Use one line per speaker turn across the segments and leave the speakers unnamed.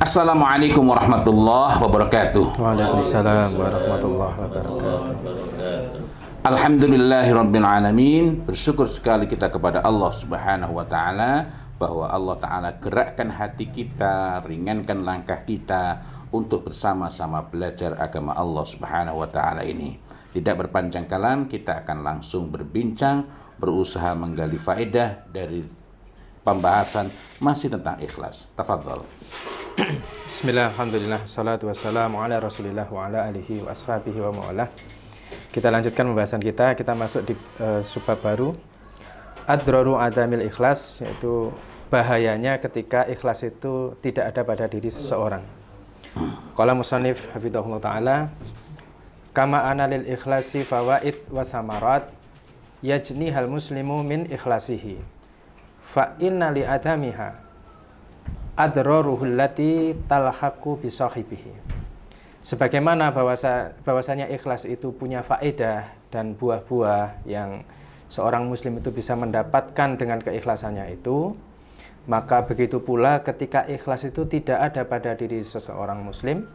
Assalamualaikum warahmatullahi wabarakatuh.
Waalaikumsalam warahmatullahi wabarakatuh.
Alhamdulillahirabbil alamin. Bersyukur sekali kita kepada Allah Subhanahu wa taala bahwa Allah taala gerakkan hati kita, ringankan langkah kita untuk bersama-sama belajar agama Allah Subhanahu wa taala ini. Tidak berpanjang kalam, kita akan langsung berbincang, berusaha menggali faedah dari pembahasan masih tentang ikhlas. Tafadhol.
Bismillah, alhamdulillah, salatu wassalamu ala rasulillah wa ala alihi wa ashabihi wa ma'alah. Kita lanjutkan pembahasan kita masuk di subbab baru, Adraru adamil ikhlas, yaitu bahayanya ketika ikhlas itu tidak ada pada diri seseorang. Qala musannif hafidhahullah ta'ala, kama analil ikhlasi fawaid wa samarat yajni hal muslimu min ikhlasihi fa inna li adamiha adraruhul lati talhaqu bi sahibihi. Sebagaimana bahwasanya ikhlas itu punya faedah dan buah-buah yang seorang muslim itu bisa mendapatkan dengan keikhlasannya itu, maka begitu pula ketika ikhlas itu tidak ada pada diri seseorang muslim,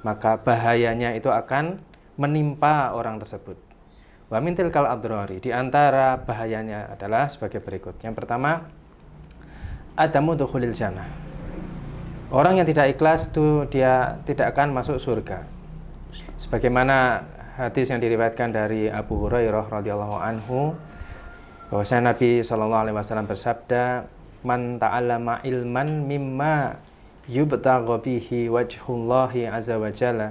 maka bahayanya itu akan menimpa orang tersebut. Wa min tilkal adrari, di antara bahayanya adalah sebagai berikut. Yang pertama, adamu dukhulil jannah. Orang yang tidak ikhlas itu dia tidak akan masuk surga. Sebagaimana hadis yang diriwayatkan dari Abu Hurairah radhiyallahu anhu, bahwasanya Nabi sallallahu alaihi wasallam bersabda, "Man ta'allama ilman mimma yubtagha bihi wajhullahi azza wa jalla,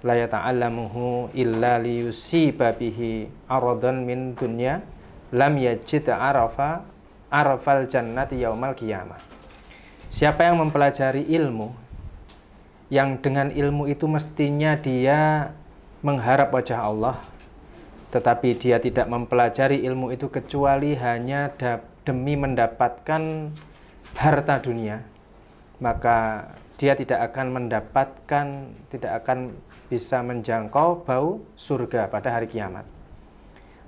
la yata'allamuhu illa liyusiba bihi aradan min dunya, lam yajid arafal jannati yaumal qiyamah." Siapa yang mempelajari ilmu, yang dengan ilmu itu mestinya dia mengharap wajah Allah, tetapi dia tidak mempelajari ilmu itu kecuali hanya demi mendapatkan harta dunia, maka dia tidak akan bisa menjangkau bau surga pada hari kiamat.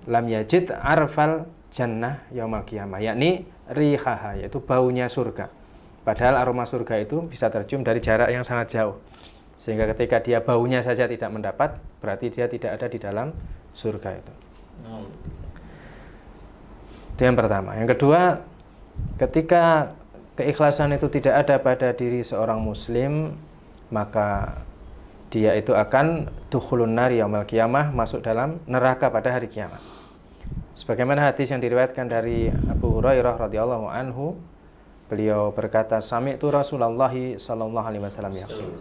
Lam yajid arfal jannah yaumal qiyamah, yakni rihaha, yaitu baunya surga. Padahal aroma surga itu bisa tercium dari jarak yang sangat jauh. Sehingga ketika dia baunya saja tidak mendapat, berarti dia tidak ada di dalam surga itu. Itu yang pertama. Yang kedua, ketika keikhlasan itu tidak ada pada diri seorang muslim, maka dia itu akan dukhulun nar yaumil qiyamah, masuk dalam neraka pada hari kiamat. Sebagaimana hadis yang diriwayatkan dari Abu Hurairah radhiyallahu anhu, beliau berkata, sami'tu Rasulullah sallallahu alaihi wasallam yaqul.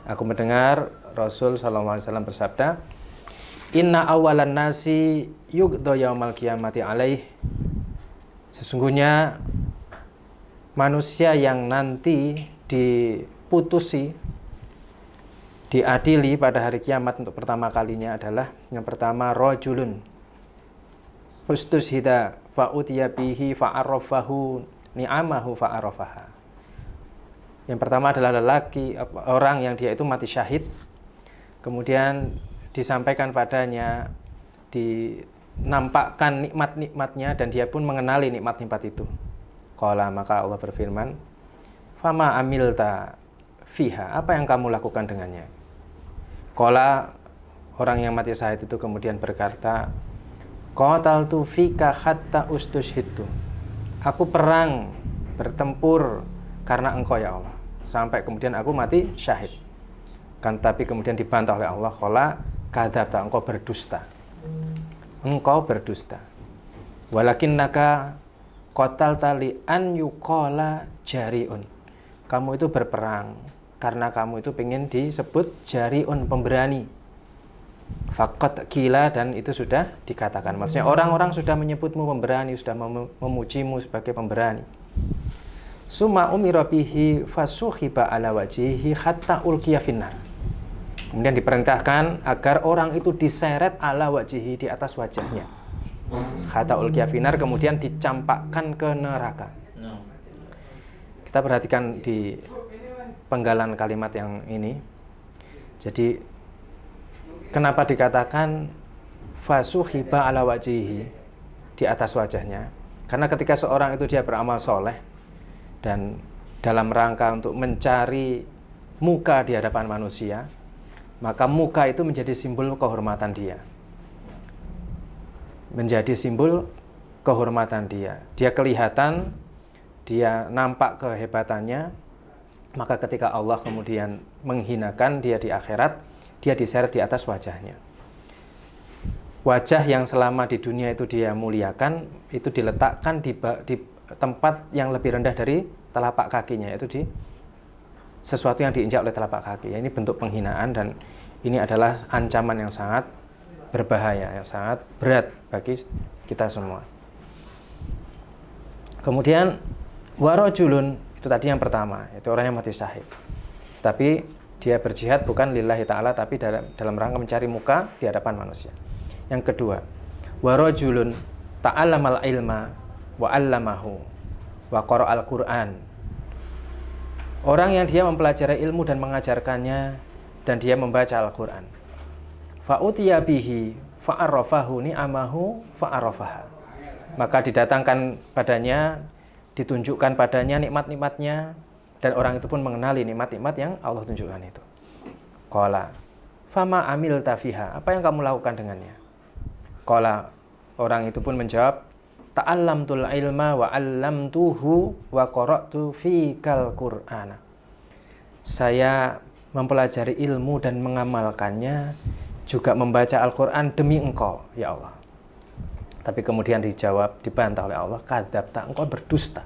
Aku mendengar Rasul sallallahu alaihi wasallam bersabda, inna awalan nasi yughda yaumal qiyamati alaih. Sesungguhnya manusia yang nanti diputusi, diadili pada hari kiamat untuk pertama kalinya adalah yang pertama rajulun ustushida fa utiya bihi fa arafahu ni'amahu fa'arafaha. Yang pertama adalah orang yang dia itu mati syahid, kemudian disampaikan padanya, dinampakkan nikmat-nikmatnya, dan dia pun mengenali nikmat-nikmat itu. Qala, maka Allah berfirman, fama amilta fiha, apa yang kamu lakukan dengannya? Qala, orang yang mati syahid itu kemudian berkata, qataltu fika hatta ustushhidtu, aku perang, bertempur karena engkau ya Allah, sampai kemudian aku mati syahid. Tapi kemudian dibantah oleh Allah, qala kadzabta, engkau berdusta. Engkau berdusta. Walakinnaka qatalta li an yuqala jariun. Kamu itu berperang karena kamu itu ingin disebut jariun, pemberani. Faqat kila, dan itu sudah dikatakan. Maksudnya orang-orang sudah menyebutmu pemberani, sudah memujimu sebagai pemberani. Summa umira bihi fasuhiba ala wajhihi hatta ulqiya finnar. Kemudian diperintahkan agar orang itu diseret ala wajhihi, di atas wajahnya. Hatta ulqiya finnar, kemudian dicampakkan ke neraka. Kita perhatikan di penggalan kalimat yang ini. Jadi kenapa dikatakan fasuhiba ala wajhihi, di atas wajahnya? Karena ketika seorang itu dia beramal soleh dan dalam rangka untuk mencari muka di hadapan manusia, maka muka itu menjadi simbol kehormatan dia. Menjadi simbol kehormatan dia. Dia kelihatan, dia nampak kehebatannya, maka ketika Allah kemudian menghinakan dia di akhirat, dia diseret di atas wajahnya. Wajah yang selama di dunia itu dia muliakan, itu diletakkan di tempat yang lebih rendah dari telapak kakinya, yaitu di sesuatu yang diinjak oleh telapak kaki. Ini bentuk penghinaan dan ini adalah ancaman yang sangat berbahaya, yang sangat berat bagi kita semua. Kemudian warajulun, itu tadi yang pertama, itu orang yang mati syahid. Tapi dia berjihad bukan lillahi ta'ala, tapi dalam rangka mencari muka di hadapan manusia. Yang kedua, warajulun ta'allamal ilma wa 'allamahu wa qara'al Qur'an. Orang yang dia mempelajari ilmu dan mengajarkannya, dan dia membaca Al-Quran. Fa'utiya bihi fa'arrafahu ni'amahu fa'arrafaha. Maka didatangkan padanya, ditunjukkan padanya nikmat-nikmatnya, dan orang itu pun mengenali nikmat-nikmat yang Allah tunjukkan itu. Qala fama amilta fiha, apa yang kamu lakukan dengannya? Qala, orang itu pun menjawab, ta'allamtul ilma wa 'allamtuhu wa qara'tu fikal Qur'ana. Saya mempelajari ilmu dan mengamalkannya, juga membaca Al-Qur'an demi engkau, ya Allah. Tapi kemudian dijawab, dibantah oleh Allah, kadzabta, engkau berdusta.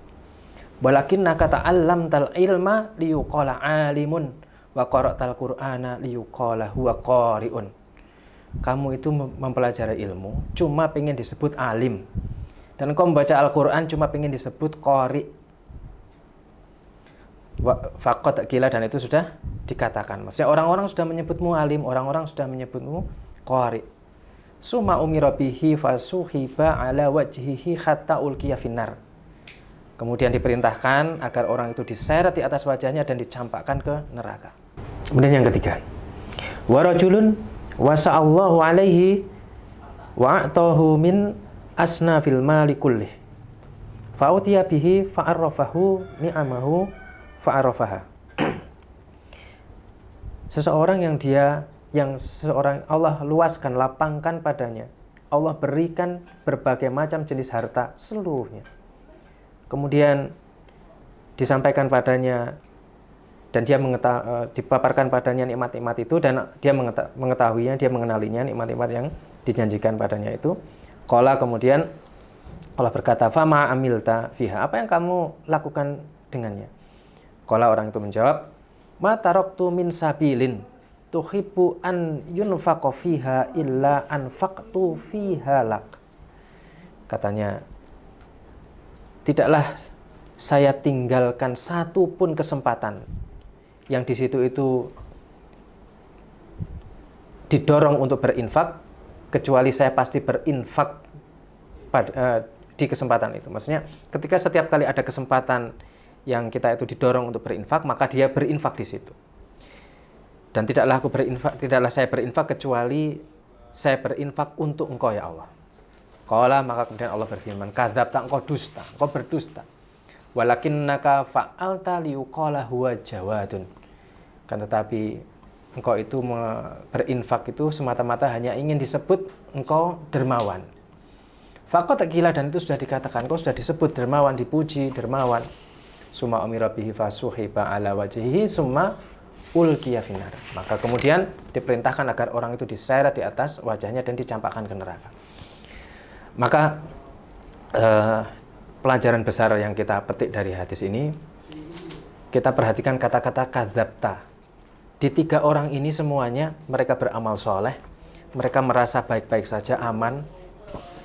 Walakinnaka ta'allamtal ilma liyuqala 'alimun wa qara'tal Qur'ana liyuqala huwa qari'un. Kamu itu mempelajari ilmu cuma pengen disebut alim, dan engkau membaca Al-Quran cuma pengen disebut qari. Faqad qila, dan itu sudah dikatakan. Maksudnya orang-orang sudah menyebutmu alim, orang-orang sudah menyebutmu qari. Summa umira bihi fasuhiba ala wajhihi hatta ulqiya finnar. Kemudian diperintahkan agar orang itu diseret di atas wajahnya dan dicampakkan ke neraka. Kemudian yang ketiga, warajulun wasa'allahu alaihi wa'atahu min asnafil mali kullih fa'utiya bihi fa'arrafahu ni'amahu fa'arrafaha. Seseorang yang seseorang Allah luaskan, lapangkan padanya, Allah berikan berbagai macam jenis harta seluruhnya, kemudian disampaikan padanya dan dia dipaparkan padanya nikmat-nikmat itu, dan dia mengetahuinya, dia mengenalinya nikmat-nikmat yang dijanjikan padanya itu. Qala, kemudian Allah berkata, fama amilta fiha, apa yang kamu lakukan dengannya? Qala, orang itu menjawab, ma taraktu min sabilin tuhibbu an yunfaqa fiha illa anfaqtu fiha lak. Katanya, tidaklah saya tinggalkan satu pun kesempatan yang di situ itu didorong untuk berinfak, kecuali saya pasti berinfak di kesempatan itu. Maksudnya ketika setiap kali ada kesempatan yang kita itu didorong untuk berinfak, maka dia berinfak di situ. Dan tidaklah saya berinfak kecuali saya berinfak untuk engkau, ya Allah. Qala, maka kemudian Allah berfirman, kadzabta, engkau dusta, engkau berdusta. Walakinnaka fa'alta liyuqala huwa jawadun. Kan tetapi engkau itu berinfak itu semata-mata hanya ingin disebut engkau dermawan. Faqad qila, dan itu sudah dikatakan, engkau sudah disebut dermawan, dipuji dermawan. Summa umira bihi fasuhiba ala wajhihi summa ulqiya finnar. Maka kemudian diperintahkan agar orang itu diseret di atas wajahnya dan dicampakkan ke neraka. Maka pelajaran besar yang kita petik dari hadis ini, kita perhatikan kata-kata kadzabta. Di tiga orang ini semuanya mereka beramal soleh, mereka merasa baik-baik saja, aman.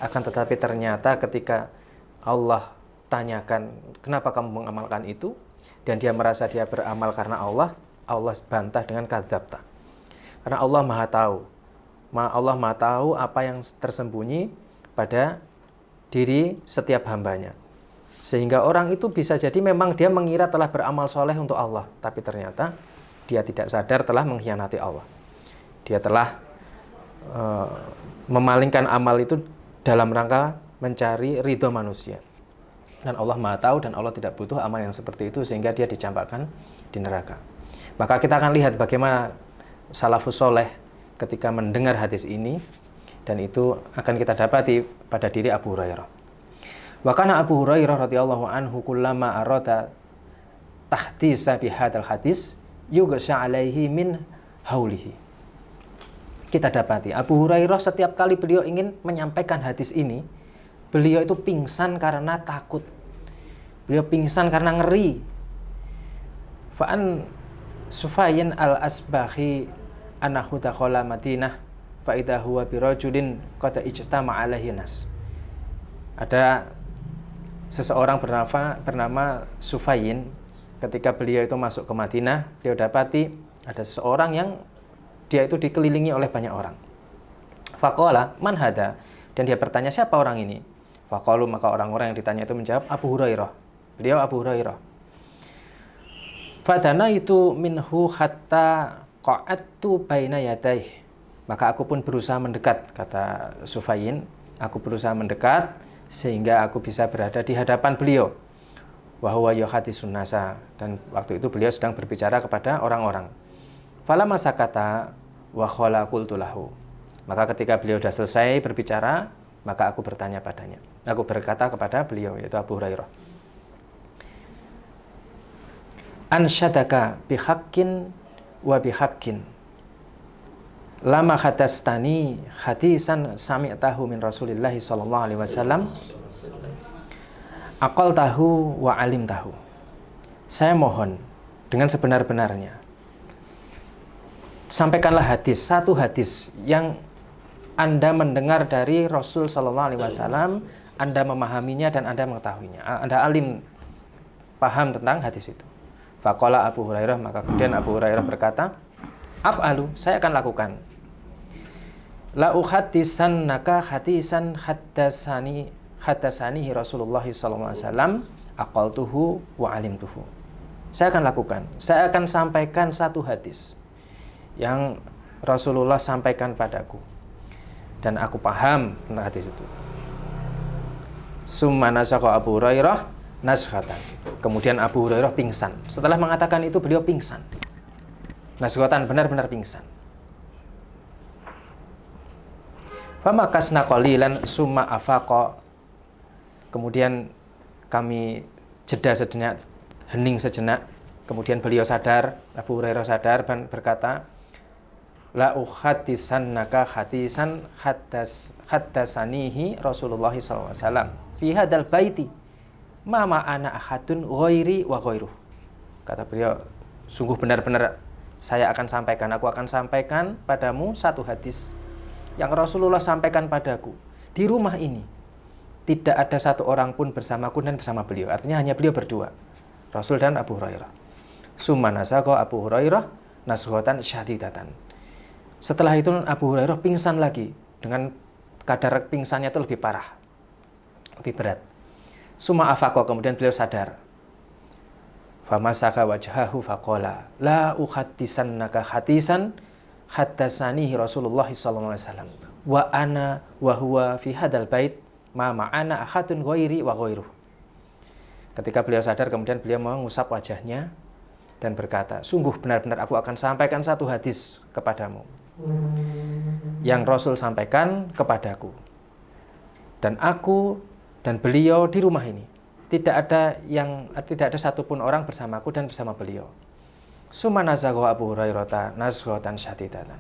Akan tetapi ternyata ketika Allah tanyakan, kenapa kamu mengamalkan itu? Dan dia merasa dia beramal karena Allah, Allah bantah dengan kadzabta. Karena Allah Maha Tahu. Allah Maha Tahu apa yang tersembunyi pada diri setiap hambanya. Sehingga orang itu bisa jadi memang dia mengira telah beramal soleh untuk Allah, tapi ternyata dia tidak sadar telah mengkhianati Allah. Dia telah memalingkan amal itu dalam rangka mencari ridho manusia. Dan Allah Maha Tahu dan Allah tidak butuh amal yang seperti itu, sehingga dia dicampakkan di neraka. Maka kita akan lihat bagaimana salafus soleh ketika mendengar hadis ini, dan itu akan kita dapati pada diri Abu Hurairah. Wa kana Abu Hurairah radhiyallahu anhu kullama arada tahdisa bihadzal hadis yughsha alaihi min haulihi. Kita dapati Abu Hurairah setiap kali beliau ingin menyampaikan hadis ini, beliau itu pingsan karena takut. Beliau pingsan karena ngeri. Fa'an Sufyan al-Asbahi anahu dakhala Madinah fa idza huwa birajulin qad ijtama alaihi nas. Ada seseorang bernama Sufyan, ketika beliau itu masuk ke Madinah, beliau dapati ada seseorang yang dia itu dikelilingi oleh banyak orang. Faqala man hada, dan dia bertanya siapa orang ini? Faqalu, maka orang-orang yang ditanya itu menjawab Abu Hurairah. Beliau Abu Hurairah. Fadana itu minhu hatta qa'attu baina yadayh. Maka aku pun berusaha mendekat, kata Sufyan. Aku berusaha mendekat sehingga aku bisa berada di hadapan beliau. Wa huwa yuhaditsun nasa, dan waktu itu beliau sedang berbicara kepada orang-orang. Falamma sakata wa khala qultu lahu. Maka ketika beliau sudah selesai berbicara, maka aku bertanya padanya. Aku berkata kepada beliau, yaitu Abu Hurairah. Ansyadaka bihaqqin wa bihaqqin lama hadastani hadisan sami'tahu min Rasulillah sallallahu alaihi wasallam aqal tahu wa alim tahu. Saya mohon dengan sebenar-benarnya, sampaikanlah hadis, satu hadis yang Anda mendengar dari Rasul sallallahu alaihi wasallam, Anda memahaminya dan Anda mengetahuinya, Anda alim, paham tentang hadis itu. Faqala Abu Hurairah, maka kemudian Abu Hurairah berkata, af'alu, saya akan lakukan. La uhaddisannaka hadisan haddasanihi Rasulullah sallallahu alaihi wasallam aqaltuhu wa alimtuhu. Saya akan lakukan. Saya akan sampaikan satu hadis yang Rasulullah sampaikan padaku dan aku paham tentang hadis itu. Summa nasakha Abu Hurairah nashatan. Kemudian Abu Hurairah pingsan. Setelah mengatakan itu beliau pingsan. Nashatan, benar-benar pingsan. Famakasna qalilan summa afaqa. Kemudian kami jeda sejenak, hening sejenak. Kemudian beliau sadar, Abu Hurairah sadar dan berkata, la uhaddisannaka hadisan haddasanihi Rasulullah sallallahu alaihi wasallam fi hadzal baiti ma ana ahadun ghairi wa ghairuh. Kata beliau, sungguh benar-benar saya akan sampaikan, aku akan sampaikan padamu satu hadis yang Rasulullah sampaikan padaku di rumah ini. Tidak ada satu orang pun bersamaku dan bersama beliau. Artinya hanya beliau berdua, Rasul dan Abu Hurairah. Summa nasaqo Abu Hurairah nashatan syadidatan. Setelah itu Abu Hurairah pingsan lagi, dengan kadar pingsannya itu lebih parah, lebih berat. Summa afaqa, kemudian beliau sadar. Famasaka wajhahu faqala la uhaddisannaka hadisan haddasanihi Rasulullah sallallahu alaihi wasallam wa ana wa huwa fi hadzal bait ma ma'ana ahadun ghairi wa ghairuh. Ketika beliau sadar, kemudian beliau mengusap wajahnya dan berkata, sungguh benar-benar aku akan sampaikan satu hadis kepadamu yang Rasul sampaikan kepadaku, dan aku dan beliau di rumah ini tidak ada satupun orang bersamaku dan bersama beliau. Summa nazagha Abu Hurairah nazghatan syadidatan.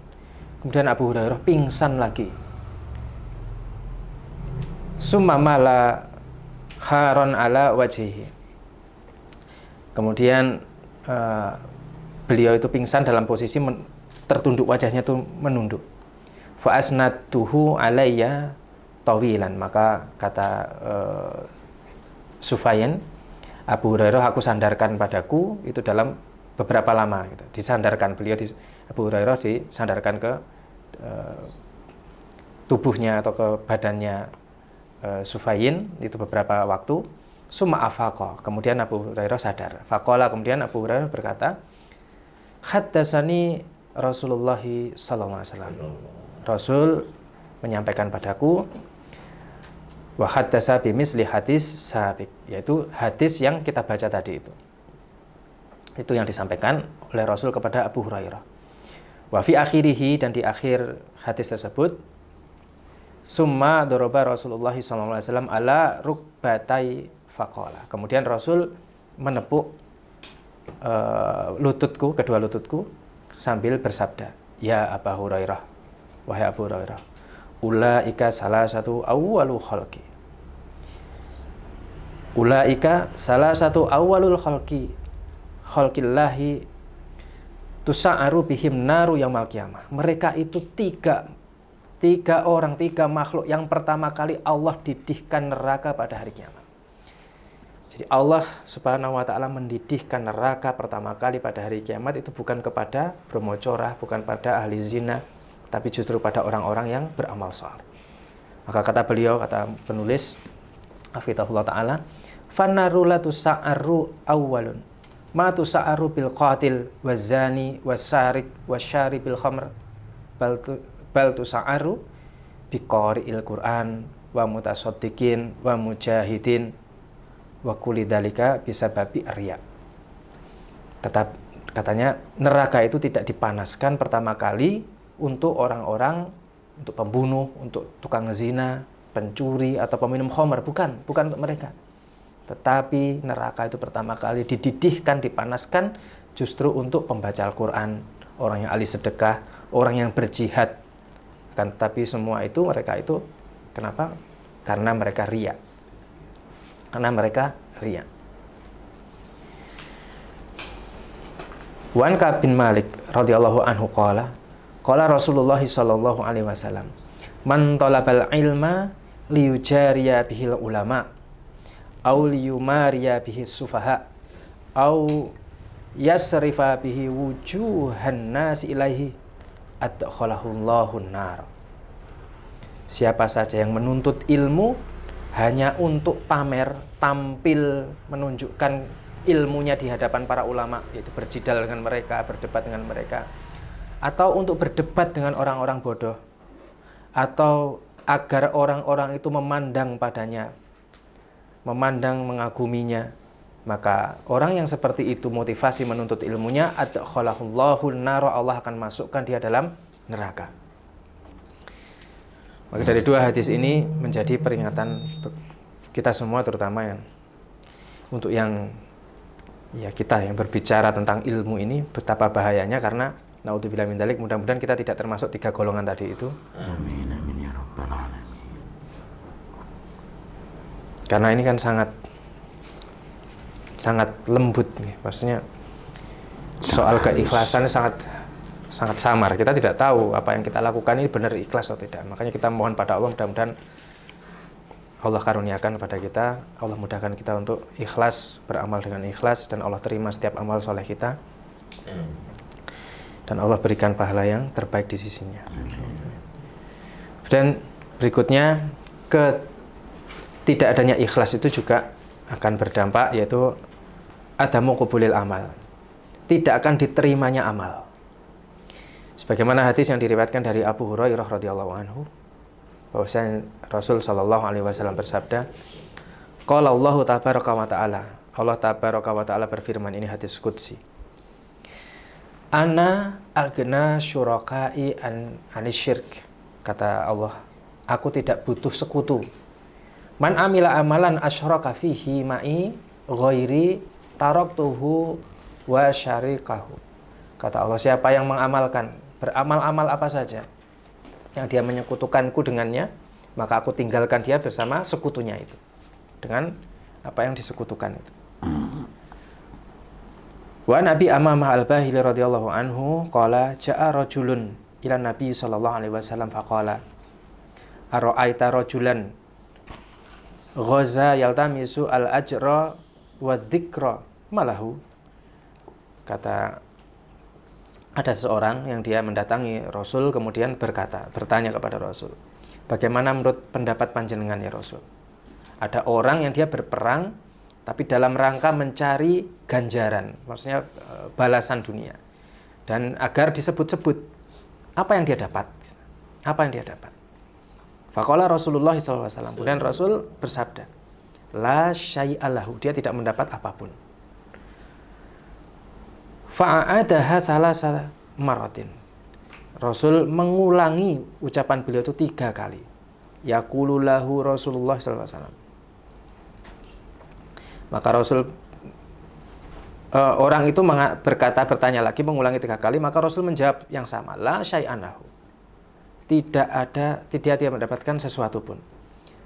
Kemudian Abu Hurairah pingsan lagi. Summa mala kharon ala wajhihi. Kemudian beliau itu pingsan dalam posisi tertunduk, wajahnya itu menunduk. Fa asnadtuhu alayya tawilan. Maka kata Sufyan, Abu Hurairah aku sandarkan padaku itu dalam beberapa lama gitu. Disandarkan beliau Abu Hurairah disandarkan ke tubuhnya atau ke badannya Sufyan itu beberapa waktu. Summa afaqa, kemudian Abu Hurairah sadar. Faqala, kemudian Abu Hurairah berkata, haddasani Rasulullah sallallahu alaihi wasallam. Rasul menyampaikan padaku wa haddasa bimisli hadis sabiq, yaitu hadis yang kita baca tadi itu. Itu yang disampaikan oleh Rasul kepada Abu Hurairah. Wa fi akhirihi, dan di akhir hadis tersebut, summa doroba Rasulullah SAW ala rukbatai faqala. Kemudian Rasul menepuk lututku, kedua lututku, sambil bersabda, ya Abu Hurairah, wahai Abu Hurairah, ulaika salah satu awwalul khalqi. Ulaika salah satu awwalul khalqillahi tusa'aru bihim naru yaumal qiyamah. Mereka itu tiga makhluk yang pertama kali Allah didihkan neraka pada hari kiamat. Jadi Allah Subhanahu wa taala mendidihkan neraka pertama kali pada hari kiamat itu bukan kepada bermocorah, bukan pada ahli zina, tapi justru pada orang-orang yang beramal saleh. Maka kata beliau, kata penulis hafizahullah taala, fannaru la tusa'aru awwalun ma tusa'aru bil qatil wazani wasarik wasyari bil khamr bal tusa'aru biqari'il Qur'an wa mutasaddiqin wa mujahidin wa kulli dzalika bisababi riya. Tetap katanya neraka itu tidak dipanaskan pertama kali untuk orang-orang, untuk pembunuh, untuk tukang zina, pencuri atau peminum khamr, bukan untuk mereka. Tetapi neraka itu pertama kali dididihkan, dipanaskan justru untuk pembaca Al-Quran, orang yang ahli sedekah, orang yang berjihad. Kan, tapi semua itu mereka itu kenapa? Karena mereka riya. Wan Ka'ab bin Malik radhiyallahu anhu qala Rasulullah sallallahu alaihi wasallam, man talabal ilma liyujariya bihil ulama aw liyumariya bihi sufaha aw yasrifa bihi wujuhan nasi ilaihi adkhalahullahu nar. Siapa saja yang menuntut ilmu hanya untuk pamer, tampil, menunjukkan ilmunya di hadapan para ulama, yaitu berjidal dengan mereka, berdebat dengan mereka, atau untuk berdebat dengan orang-orang bodoh, atau agar orang-orang itu memandang padanya, memandang mengaguminya, maka orang yang seperti itu motivasi menuntut ilmunya, adkhalahullahu nar, Allah akan masukkan dia dalam neraka. Maka dari dua hadis ini menjadi peringatan kita semua, terutama yang untuk yang kita yang berbicara tentang ilmu ini, betapa bahayanya, karena naudzubillah min dzalik, mudah-mudahan kita tidak termasuk tiga golongan tadi itu. Amin amin ya rabbal alamin. Karena ini kan sangat lembut nih, maksudnya soal keikhlasan sangat samar. Kita tidak tahu apa yang kita lakukan ini benar ikhlas atau tidak. Makanya kita mohon pada Allah, mudah-mudahan Allah karuniakan kepada kita, Allah mudahkan kita untuk ikhlas, beramal dengan ikhlas, dan Allah terima setiap amal soleh kita, dan Allah berikan pahala yang terbaik di sisinya. Dan berikutnya, tidak adanya ikhlas itu juga akan berdampak, yaitu adamu qubulil amal, tidak akan diterimanya amal. Sebagaimana hadis yang diriwayatkan dari Abu Hurairah radhiyallahu anhu, bahwasanya Rasul sallallahu alaihi wasallam bersabda, qala Allahu tabaraka wa ta'ala, Allah tabaraka wa ta'ala berfirman, ini hadis qudsi, ana agna syurakai anisyirk, kata Allah, aku tidak butuh sekutu. Man amila amalan asyraka fihi ma'i ghairi taraktuhu wa syarikahu. Kata Allah, siapa yang beramal-amal apa saja yang dia menyekutukanku dengannya, maka aku tinggalkan dia bersama sekutunya itu, dengan apa yang disekutukan itu. Wa Nabi Amamah al-Bahili radhiyallahu anhu qala ja'a rajulun ila Nabi sallallahu alaihi wasallam faqala ara'aita rajulan ghaza yaltamisu al-ajra wa dzikra malahu. Kata, ada seseorang yang dia mendatangi Rasul, kemudian bertanya kepada Rasul, bagaimana menurut pendapat panjenengan ya Rasul? Ada orang yang dia berperang tapi dalam rangka mencari ganjaran, maksudnya balasan dunia, dan agar disebut-sebut apa yang dia dapat. Faqala Rasulullah SAW, kemudian Rasul bersabda, la syai'alahu, dia tidak mendapat apapun. Fa'adaha salasa maratin. Rasul mengulangi ucapan beliau itu 3 kali. Yaqulu lahu Rasulullah sallallahu alaihi wasallam. Maka Rasul orang itu bertanya lagi, mengulangi 3 kali, maka Rasul menjawab yang sama, la syai'an lahu. Tidak dia mendapatkan sesuatu pun.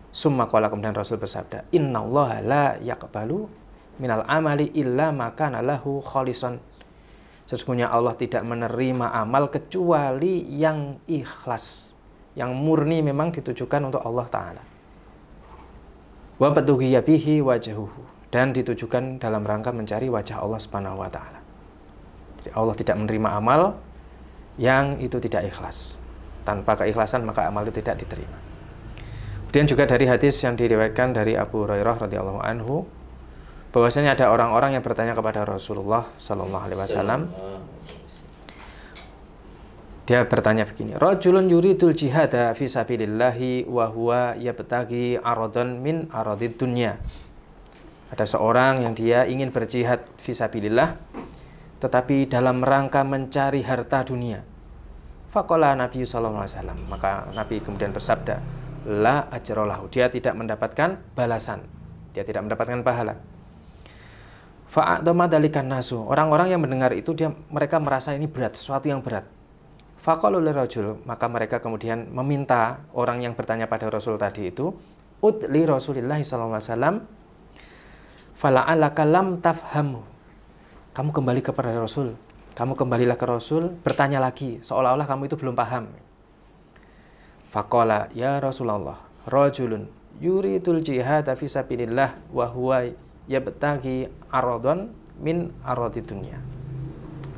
Summa qala, kemudian Rasul bersabda, innallaha la yaqbalu minal amali illa ma kana lahu khalisan. Sesungguhnya Allah tidak menerima amal kecuali yang ikhlas, yang murni memang ditujukan untuk Allah Ta'ala. Wa batughiya bihi wajhuhu, dan ditujukan dalam rangka mencari wajah Allah Subhanahu wa Ta'ala. Jadi Allah tidak menerima amal yang itu tidak ikhlas. Tanpa keikhlasan maka amal itu tidak diterima. Kemudian juga dari hadis yang diriwayatkan dari Abu Hurairah radhiyallahu anhu, bahwasanya ada orang-orang yang bertanya kepada Rasulullah sallallahu alaihi wasallam. Dia bertanya begini, rajulun yuridul jihada fi sabilillahi wa huwa yabtaghi aradan min aradid dunya. Ada seorang yang dia ingin berjihad fi sabilillah tetapi dalam rangka mencari harta dunia. Faqala Nabi sallallahu alaihi wasallam, maka Nabi kemudian bersabda, la ajrolahu, dia tidak mendapatkan balasan, dia tidak mendapatkan pahala. Fa'adama dalikan nasu, orang-orang yang mendengar itu mereka merasa ini berat, sesuatu yang berat. Faqalu lirajul, maka mereka kemudian meminta orang yang bertanya pada Rasul tadi itu, udli Rasulillah sallallahu alaihi wasallam, fala'alaka lam tafhamu, kamu kembali kepada Rasul, kamu kembalilah ke Rasul, bertanya lagi, seolah-olah kamu itu belum paham. Faqala ya Rasulullah, rajulun yuridul jihad fi sabilillah wa huwa yabtaghi aradan min aradid dunya.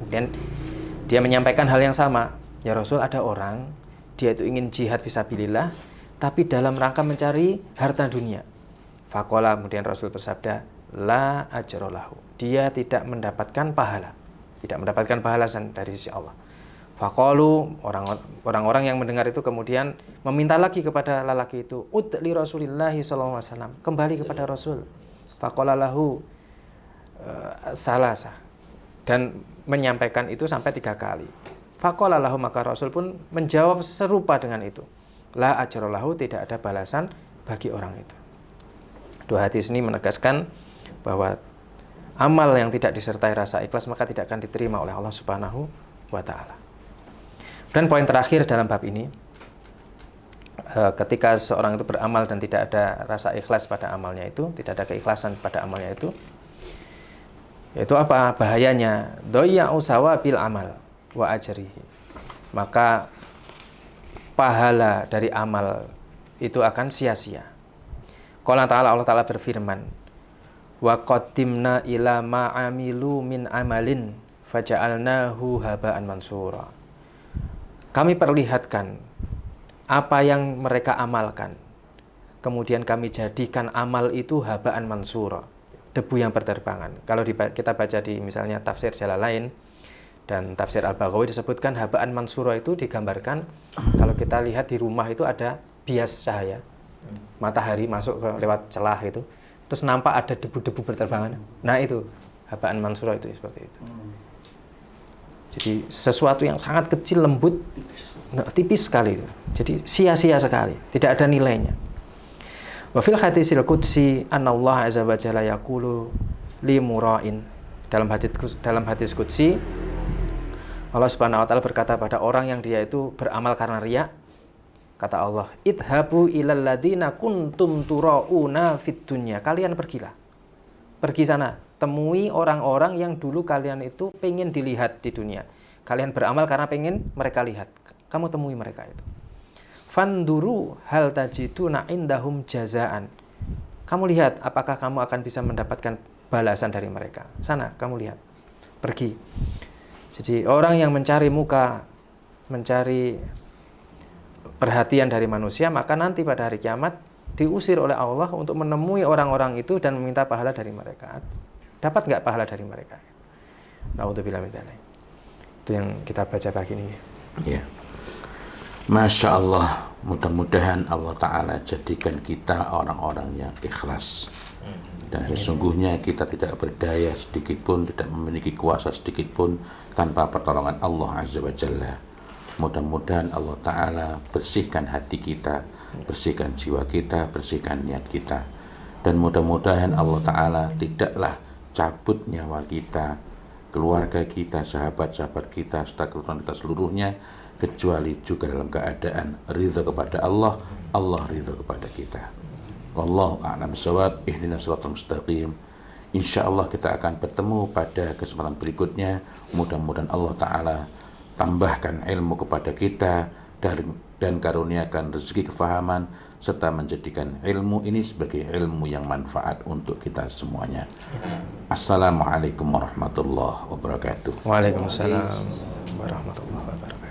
Kemudian dia menyampaikan hal yang sama, ya Rasul, ada orang dia itu ingin jihad fi sabilillah tapi dalam rangka mencari harta dunia. Faqala, kemudian Rasul bersabda, la ajrolahu, dia tidak mendapatkan pahala, tidak mendapatkan balasan dari sisi Allah. Faqalu, orang-orang yang mendengar itu kemudian meminta lagi kepada lelaki itu, udli Rasulillahi sallallahu alaihi wasallam, kembali kepada Rasul. Faqala lahu salasa, dan menyampaikan itu sampai 3 kali. Faqala lahu, maka Rasul pun menjawab serupa dengan itu, la ajrolahu, tidak ada balasan bagi orang itu. 2 hadis ini menegaskan bahwa amal yang tidak disertai rasa ikhlas maka tidak akan diterima oleh Allah Subhanahu wa Ta'ala. Dan poin terakhir dalam bab ini, ketika seorang itu beramal dan tidak ada rasa ikhlas pada amalnya itu, tidak ada keikhlasan pada amalnya itu, yaitu apa bahayanya? Doya'u sawabil amal wa ajrihi, maka pahala dari amal itu akan sia-sia. Qala ta'ala, Allah Ta'ala berfirman, wa qaddimna ila ma'amilu min amalin faja'alnahu haba'an mansura. Kami perlihatkan apa yang mereka amalkan, kemudian kami jadikan amal itu haba'an mansura, debu yang berterbangan. Kalau kita baca di misalnya tafsir Jalalain dan tafsir Al-Baghawi disebutkan haba'an mansura itu digambarkan kalau kita lihat di rumah itu ada bias cahaya, matahari masuk ke lewat celah itu, terus nampak ada debu-debu berterbangan. Nah itu haba'an mansura, itu seperti itu. Jadi sesuatu yang sangat kecil, lembut, tipis sekali itu. Jadi sia-sia sekali, tidak ada nilainya. Wa fil hadisil qudsi anna Allah azza wa jalla yaqulu li mura'in. Dalam hadis qudsi Allah Subhanahu wa taala berkata pada orang yang dia itu beramal karena riya, kata Allah, idhabu ilal ladzina kuntum turauna fid dunya. Kalian pergilah. Pergi sana, temui orang-orang yang dulu kalian itu pengen dilihat di dunia. Kalian beramal karena pengen mereka lihat. Kamu temui mereka itu. Fanduru hal tajiduna indahum jazaan. Kamu lihat apakah kamu akan bisa mendapatkan balasan dari mereka. Sana, kamu lihat. Pergi. Jadi orang yang mencari muka, mencari perhatian dari manusia, maka nanti pada hari kiamat diusir oleh Allah untuk menemui orang-orang itu dan meminta pahala dari mereka. Dapat nggak pahala dari mereka? Naudzubillah min dzalik. Itu yang kita baca pagi ini.
Ya. Masya Allah, Mudah-mudahan Allah Ta'ala jadikan kita orang-orang yang ikhlas. Dan sesungguhnya kita tidak berdaya sedikit pun, tidak memiliki kuasa sedikit pun tanpa pertolongan Allah Azza wa Jalla. Mudah-mudahan Allah Ta'ala bersihkan hati kita, bersihkan jiwa kita, bersihkan niat kita. Dan mudah-mudahan Allah Ta'ala tidaklah cabut nyawa kita, keluarga kita, sahabat-sahabat kita, serta keturunan kita seluruhnya, kecuali juga dalam keadaan ridha kepada Allah, Allah ridha kepada kita. Wallahu a'lam bishawab. Ihdinas siratal mustaqim. Insyaallah kita akan bertemu pada kesempatan berikutnya. Mudah-mudahan Allah Ta'ala tambahkan ilmu kepada kita dan karuniakan rezeki kefahaman serta menjadikan ilmu ini sebagai ilmu yang manfaat untuk kita semuanya. Assalamualaikum warahmatullahi wabarakatuh.
Waalaikumsalam warahmatullahi wabarakatuh.